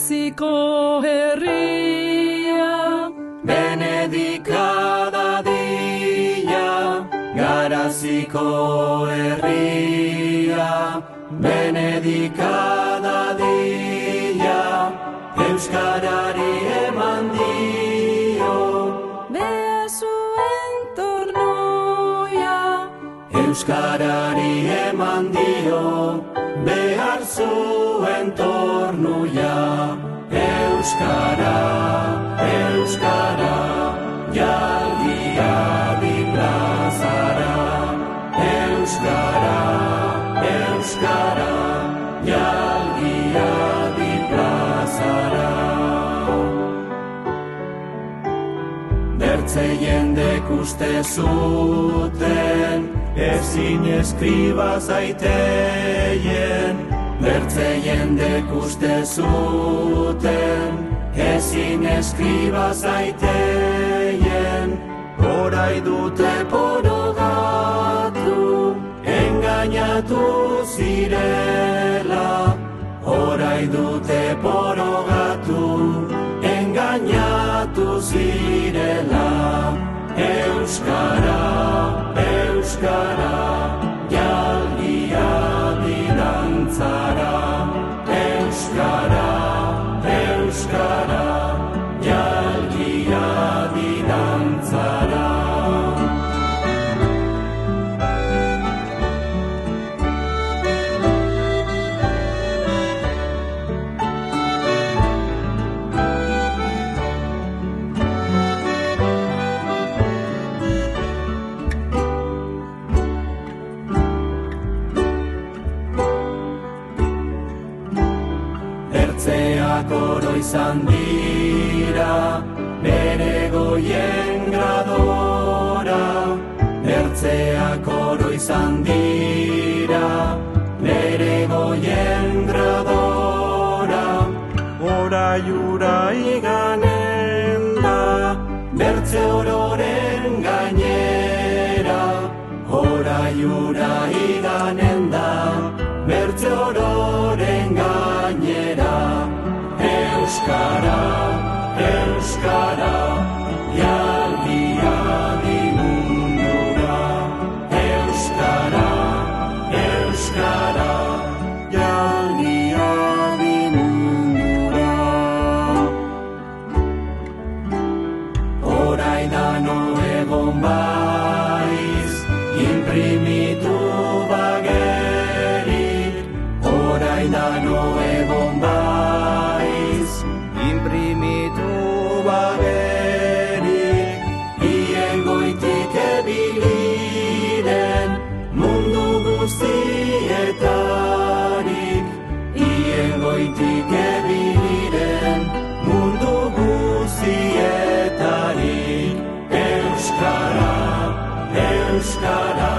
garaziko herria, benedika dadila, garaziko herria, benedika dadila, euskarari eman dio, behar zuen tornoia, euskarari eman dio, behar zuen tornuia. Euskara, euskara, jalgia di plazara. Euskara, euskara, jalgia di plazara. Bertze jendek uste zuten, ezin eskriba zaiteien. Bertze jendek uste zuten, ezin eskriba zaiteien. Horai dute porogatu, engainatu zirela. Horai dute porogatu, engainatu zirela. Euskara, euskara, jalgia dirantzara. Euskara, euskara, jalgia dirantzara. Ertzeak oro izan dira, bere goien gradora. Ertzeak oro izan dira, bere goien gradora. Orai ura iganen da, bertze ororen gainera. Orai ura iganen da, bertze ororen gainera. Euskara, euskara, jalgia di mundura. Euskara, euskara, jalgia di mundura. Horai dano egon baiz, imprimitu bagerik. Horai dano egon baiz, imprimitu bagerik. Ien goitik ebiliren mundu guztietarik. Ien goitik ebiliren mundu guztietarik. Euskara, euskara,